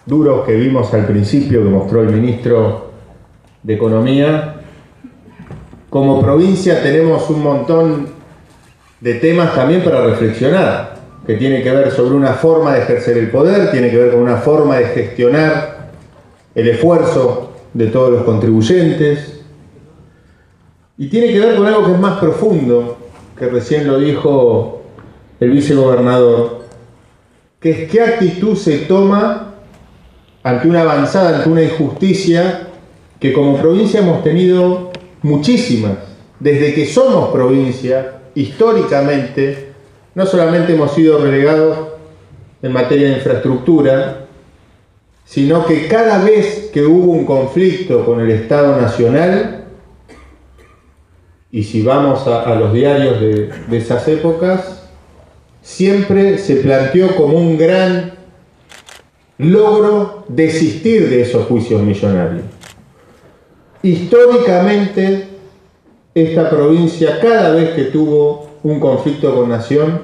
duros que vimos al principio, que mostró el ministro de Economía, como provincia tenemos un montón de temas también para reflexionar, que tiene que ver sobre una forma de ejercer el poder, tiene que ver con una forma de gestionar el esfuerzo de todos los contribuyentes, y tiene que ver con algo que es más profundo, que recién lo dijo el vicegobernador, que es qué actitud se toma ante una avanzada, ante una injusticia que como provincia hemos tenido muchísimas. Desde que somos provincia, históricamente, no solamente hemos sido relegados en materia de infraestructura, sino que cada vez que hubo un conflicto con el Estado Nacional, y si vamos a los diarios de esas épocas, siempre se planteó como un gran logro desistir de esos juicios millonarios. Históricamente, esta provincia, cada vez que tuvo un conflicto con Nación,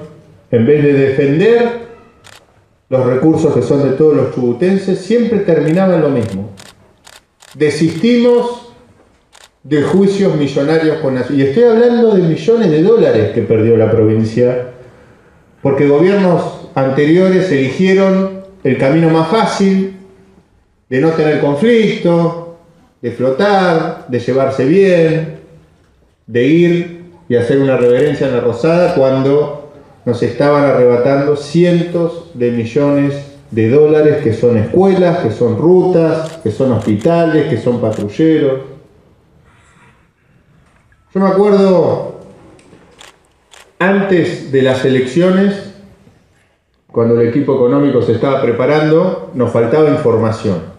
en vez de defender los recursos que son de todos los chubutenses, siempre terminaba en lo mismo. Desistimos de juicios millonarios con Nación. Y estoy hablando de millones de dólares que perdió la provincia, porque gobiernos anteriores eligieron el camino más fácil de no tener conflicto, de flotar, de llevarse bien, de ir y hacer una reverencia en la Rosada cuando nos estaban arrebatando cientos de millones de dólares, que son escuelas, que son rutas, que son hospitales, que son patrulleros. Yo me acuerdo, antes de las elecciones, cuando el equipo económico se estaba preparando, nos faltaba información.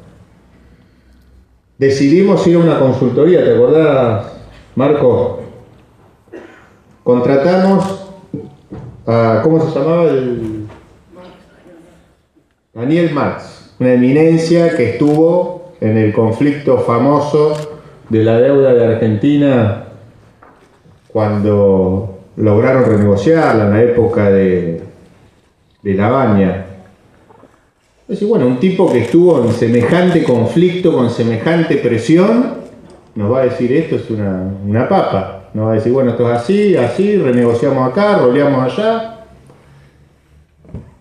Decidimos ir a una consultoría, ¿te acordás, Marco? Contratamos a, ¿cómo se llamaba? Daniel Marx, una eminencia que estuvo en el conflicto famoso de la deuda de Argentina cuando lograron renegociarla en la época de Lavagna. Es decir, bueno, un tipo que estuvo en semejante conflicto, con semejante presión, nos va a decir esto es una papa. Nos va a decir, bueno, esto es así, así, renegociamos acá, roleamos allá.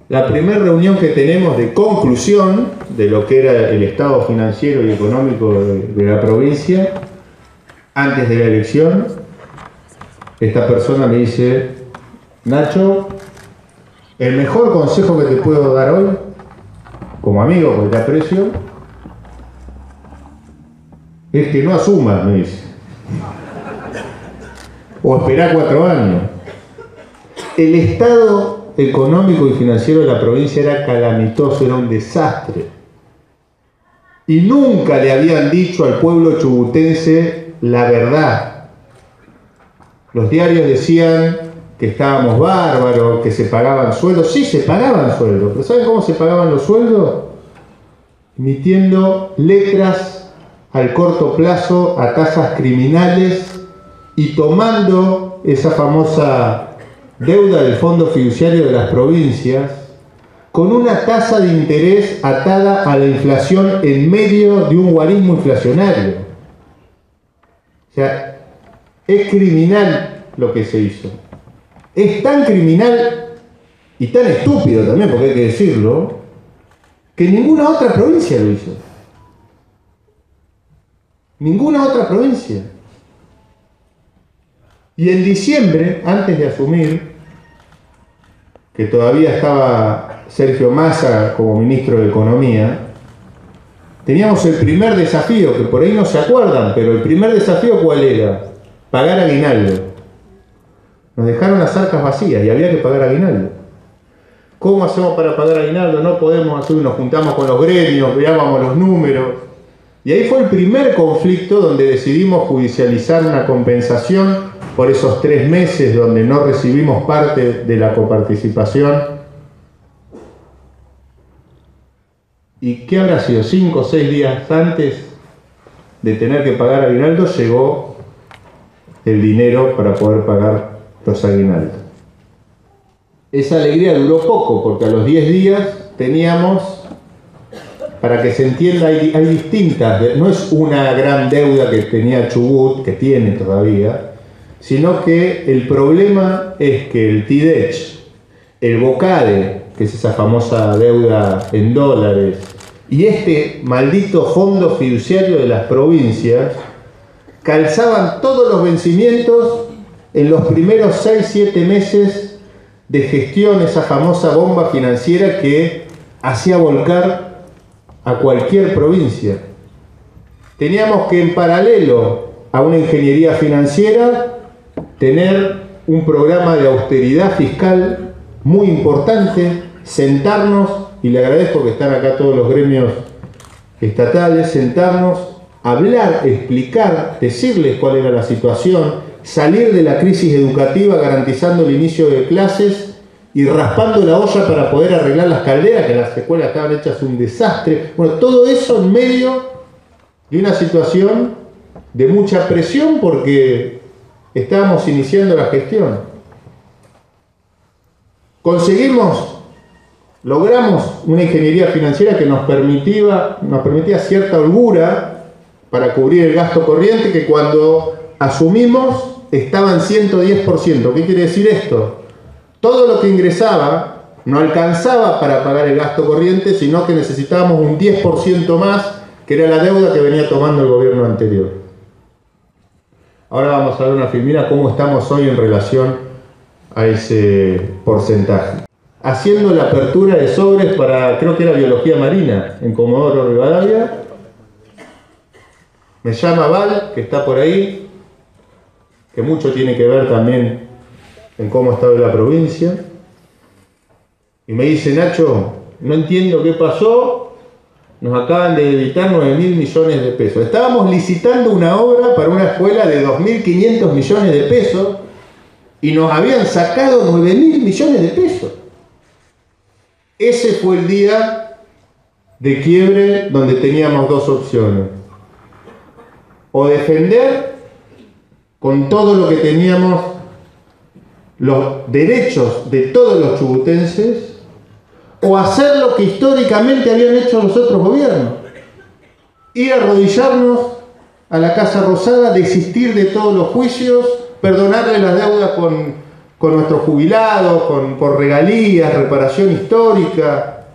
La primera reunión que tenemos de conclusión de lo que era el estado financiero y económico de la provincia, antes de la elección, esta persona me dice, Nacho, el mejor consejo que te puedo dar hoy, como amigo, porque te aprecio, es que no asumas, me dice. O esperá 4 años. El estado económico y financiero de la provincia era calamitoso, era un desastre. Y nunca le habían dicho al pueblo chubutense la verdad. Los diarios decían que estábamos bárbaros, que se pagaban sueldos. Sí, se pagaban sueldos, pero ¿saben cómo se pagaban los sueldos? Emitiendo letras al corto plazo a tasas criminales y tomando esa famosa deuda del Fondo Fiduciario de las Provincias con una tasa de interés atada a la inflación en medio de un guarismo inflacionario. O sea, es criminal lo que se hizo. Es tan criminal y tan estúpido también, porque hay que decirlo, que ninguna otra provincia lo hizo. Ninguna otra provincia. Y en diciembre, antes de asumir, que todavía estaba Sergio Massa como ministro de Economía, teníamos el primer desafío, que por ahí no se acuerdan, pero el primer desafío ¿cuál era? Pagar aguinaldo. Nos dejaron las arcas vacías y había que pagar aguinaldo. ¿Cómo hacemos para pagar aguinaldo? No podemos hacer, nos juntamos con los gremios, veábamos los números. Y ahí fue el primer conflicto donde decidimos judicializar una compensación por esos 3 meses donde no recibimos parte de la coparticipación. ¿Y qué habrá sido? 5 o 6 días antes de tener que pagar aguinaldo, llegó el dinero para poder pagar los aguinaldos. Esa alegría duró poco, porque a los 10 días teníamos para que se entienda, hay distintas, no es una gran deuda que tenía Chubut, que tiene todavía, sino que el problema es que el TIDECH, el BOCADE, que es esa famosa deuda en dólares, y este maldito fondo fiduciario de las provincias, calzaban todos los vencimientos en los primeros 6-7 meses de gestión, esa famosa bomba financiera que hacía volcar a cualquier provincia. Teníamos que, en paralelo a una ingeniería financiera, tener un programa de austeridad fiscal muy importante, sentarnos, y le agradezco que están acá todos los gremios estatales, sentarnos, hablar, explicar, decirles cuál era la situación, salir de la crisis educativa garantizando el inicio de clases y raspando la olla para poder arreglar las calderas, que las escuelas estaban hechas un desastre. Bueno, todo eso en medio de una situación de mucha presión porque estábamos iniciando la gestión. Logramos una ingeniería financiera que nos permitía cierta holgura para cubrir el gasto corriente, que cuando asumimos estaba en 110%. ¿Qué quiere decir esto? Todo lo que ingresaba no alcanzaba para pagar el gasto corriente, sino que necesitábamos un 10% más, que era la deuda que venía tomando el gobierno anterior. Ahora vamos a ver una filmina cómo estamos hoy en relación a ese porcentaje. Haciendo la apertura de sobres para, creo que era biología marina, en Comodoro Rivadavia. Me llama Val, que está por ahí, que mucho tiene que ver también en cómo está la provincia. Y me dice: Nacho, no entiendo qué pasó, nos acaban de debitar 9.000 millones de pesos. Estábamos licitando una obra para una escuela de 2.500 millones de pesos y nos habían sacado 9.000 millones de pesos. Ese fue el día de quiebre donde teníamos dos opciones: o defender con todo lo que teníamos los derechos de todos los chubutenses, o hacer lo que históricamente habían hecho los otros gobiernos: ir a arrodillarnos a la Casa Rosada, desistir de todos los juicios, perdonarle las deudas con nuestros jubilados, por regalías, reparación histórica,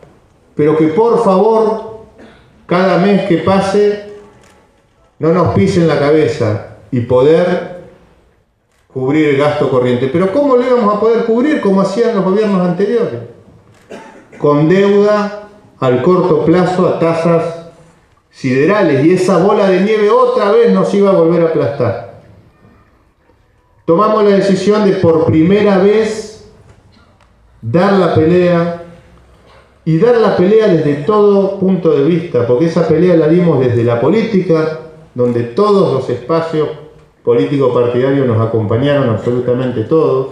pero que por favor, cada mes que pase, no nos pisen la cabeza y poder cubrir el gasto corriente. Pero ¿cómo lo íbamos a poder cubrir? Como hacían los gobiernos anteriores, con deuda al corto plazo a tasas siderales, y esa bola de nieve otra vez nos iba a volver a aplastar. Tomamos la decisión de por primera vez dar la pelea, y dar la pelea desde todo punto de vista, porque esa pelea la dimos desde la política, donde todos los espacios políticos partidarios nos acompañaron, absolutamente todos,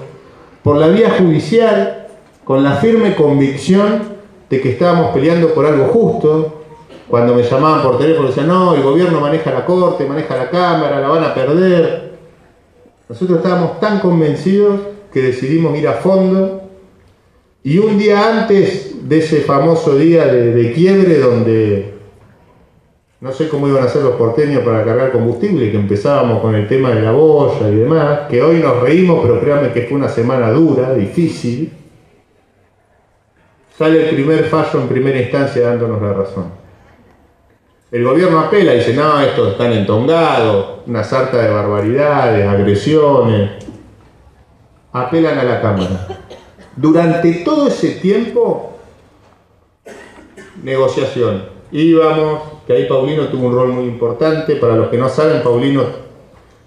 por la vía judicial, con la firme convicción de que estábamos peleando por algo justo. Cuando me llamaban por teléfono decían: no, el gobierno maneja la Corte, maneja la Cámara, la van a perder. Nosotros estábamos tan convencidos que decidimos ir a fondo, y un día antes de ese famoso día de quiebre, donde no sé cómo iban a hacer los porteños para cargar combustible, que empezábamos con el tema de la boya y demás, que hoy nos reímos, pero créanme que fue una semana dura, difícil, sale el primer fallo en primera instancia dándonos la razón. El gobierno apela y dice: no, estos están entongados, una sarta de barbaridades, agresiones. Apelan a la Cámara. Durante todo ese tiempo, negociación. Íbamos, que ahí Paulino tuvo un rol muy importante. Para los que no saben, Paulino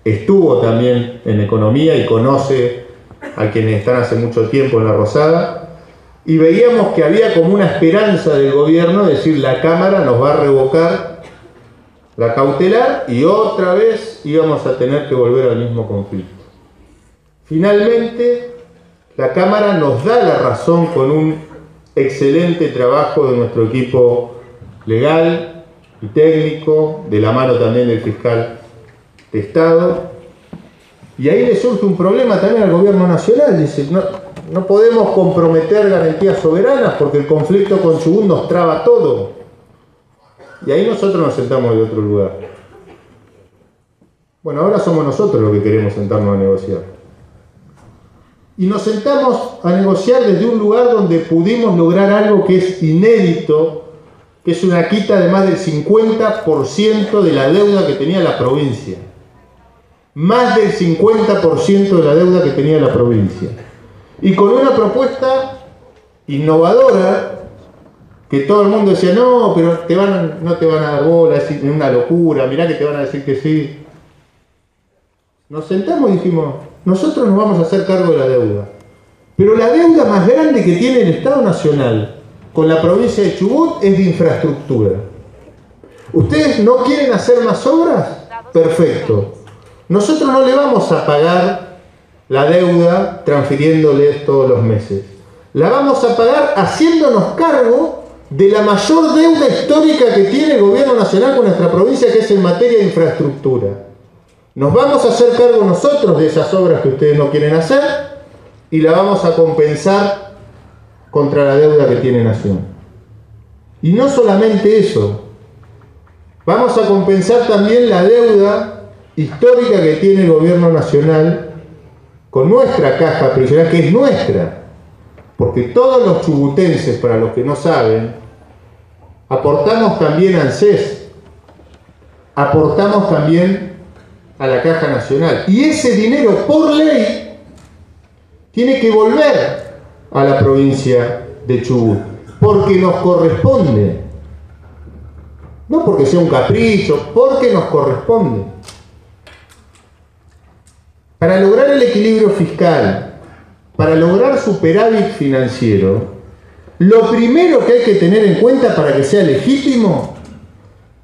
estuvo también en economía y conoce a quienes están hace mucho tiempo en la Rosada. Y veíamos que había como una esperanza del gobierno de decir: la Cámara nos va a revocar la cautelar y otra vez íbamos a tener que volver al mismo conflicto. Finalmente, la Cámara nos da la razón con un excelente trabajo de nuestro equipo legal y técnico, de la mano también del fiscal de Estado. Y ahí le surge un problema también al gobierno nacional. Dice: no podemos comprometer garantías soberanas porque el conflicto con Chubut nos traba todo. Y ahí nosotros nos sentamos de otro lugar. Bueno, ahora somos nosotros los que queremos sentarnos a negociar. Y nos sentamos a negociar desde un lugar donde pudimos lograr algo que es inédito, que es una quita de más del 50% de la deuda que tenía la provincia. Más del 50% de la deuda que tenía la provincia. Y con una propuesta innovadora, que todo el mundo decía, no, pero no te van a dar bola, es una locura, mirá que te van a decir que sí. Nos sentamos y dijimos, nosotros nos vamos a hacer cargo de la deuda. Pero la deuda más grande que tiene el Estado Nacional con la provincia de Chubut es de infraestructura. ¿Ustedes no quieren hacer más obras? Perfecto. Nosotros no le vamos a pagar la deuda transfiriéndoles todos los meses. La vamos a pagar haciéndonos cargo de la mayor deuda histórica que tiene el gobierno nacional con nuestra provincia, que es en materia de infraestructura. Nos vamos a hacer cargo nosotros de esas obras que ustedes no quieren hacer y la vamos a compensar contra la deuda que tiene Nación. Y no solamente eso, vamos a compensar también la deuda histórica que tiene el gobierno nacional con nuestra caja previsional, que es nuestra, porque todos los chubutenses, para los que no saben, aportamos también al ANSES, aportamos también a la Caja Nacional. Y ese dinero, por ley, tiene que volver a la provincia de Chubut, porque nos corresponde. No porque sea un capricho, porque nos corresponde. Para lograr el equilibrio fiscal, para lograr superávit financiero, lo primero que hay que tener en cuenta para que sea legítimo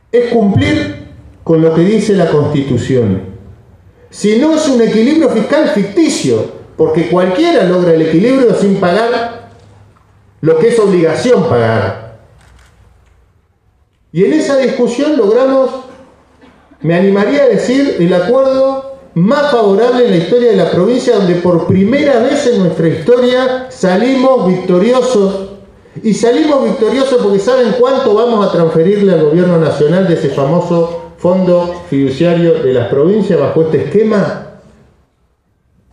es cumplir con lo que dice la Constitución. Si no, es un equilibrio fiscal ficticio, porque cualquiera logra el equilibrio sin pagar lo que es obligación pagar. Y en esa discusión logramos, me animaría a decir, el acuerdo más favorable en la historia de la provincia, donde por primera vez en nuestra historia salimos victoriosos. Y salimos victoriosos porque ¿saben cuánto vamos a transferirle al gobierno nacional de ese famoso fondo fiduciario de las provincias bajo este esquema?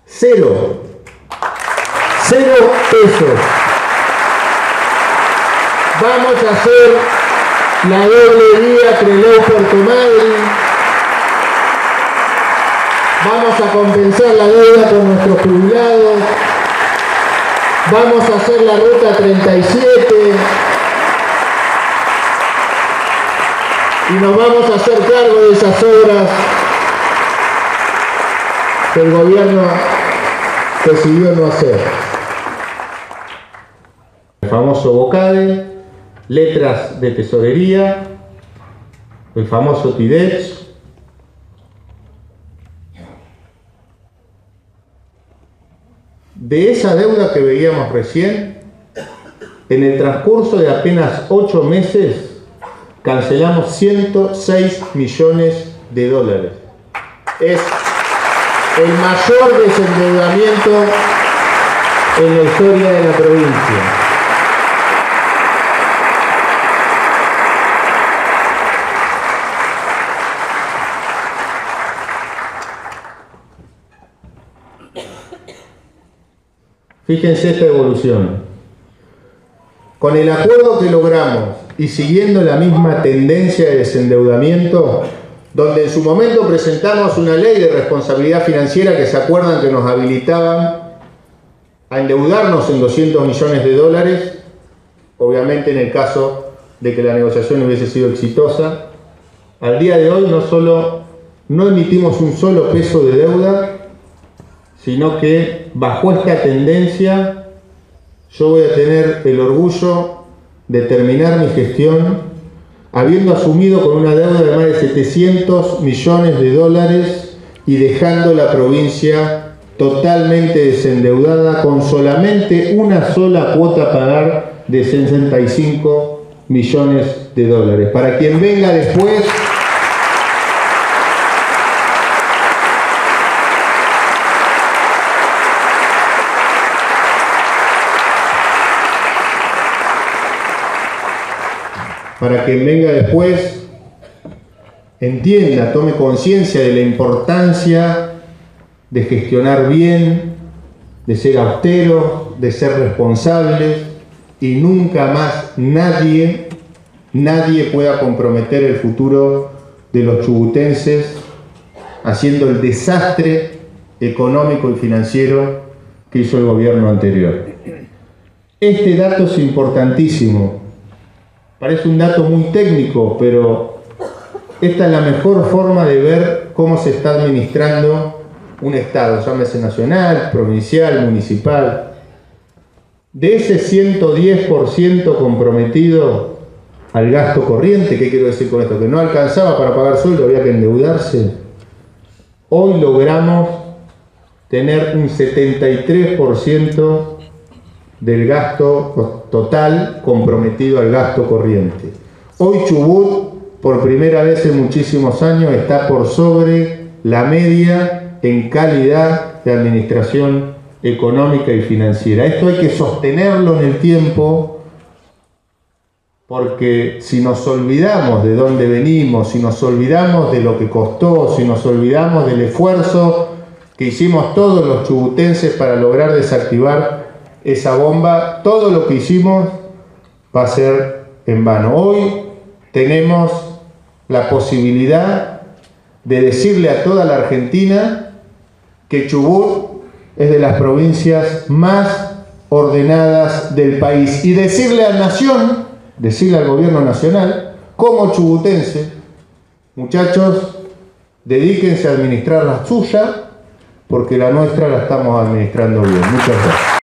0. 0 pesos. Vamos a hacer la doble vía Trelew-Puerto Madryn. Vamos a compensar la deuda con nuestros jubilados. Vamos a hacer la ruta 37. Y nos vamos a hacer cargo de esas obras que el gobierno decidió no hacer. El famoso BOCADE, letras de tesorería, el famoso TIDEX. De esa deuda que veíamos recién, en el transcurso de apenas 8 meses, cancelamos 106 millones de dólares. Es el mayor desendeudamiento en la historia de la provincia. Fíjense esta evolución. Con el acuerdo que logramos y siguiendo la misma tendencia de desendeudamiento, donde en su momento presentamos una ley de responsabilidad financiera que se acuerdan que nos habilitaban a endeudarnos en 200 millones de dólares, obviamente en el caso de que la negociación hubiese sido exitosa. Al día de hoy no solo no emitimos un solo peso de deuda, sino que bajo esta tendencia yo voy a tener el orgullo de terminar mi gestión habiendo asumido con una deuda de más de 700 millones de dólares y dejando la provincia totalmente desendeudada con solamente una sola cuota a pagar de 65 millones de dólares. Para quien venga después, para que venga después entienda, tome conciencia de la importancia de gestionar bien, de ser austeros, de ser responsables, y nunca más nadie pueda comprometer el futuro de los chubutenses haciendo el desastre económico y financiero que hizo el gobierno anterior. Este dato es importantísimo. Parece un dato muy técnico, pero esta es la mejor forma de ver cómo se está administrando un Estado, llámese nacional, provincial, municipal. De ese 110% comprometido al gasto corriente, ¿qué quiero decir con esto? Que no alcanzaba para pagar sueldo, había que endeudarse. Hoy logramos tener un 73% del gasto total comprometido al gasto corriente. Hoy Chubut, por primera vez en muchísimos años, está por sobre la media en calidad de administración económica y financiera. Esto hay que sostenerlo en el tiempo, porque si nos olvidamos de dónde venimos, si nos olvidamos de lo que costó, si nos olvidamos del esfuerzo que hicimos todos los chubutenses para lograr desactivar esa bomba, todo lo que hicimos va a ser en vano. Hoy tenemos la posibilidad de decirle a toda la Argentina que Chubut es de las provincias más ordenadas del país, y decirle a la nación, decirle al gobierno nacional, como chubutense: muchachos, dedíquense a administrar la suya, porque la nuestra la estamos administrando bien. Muchas gracias.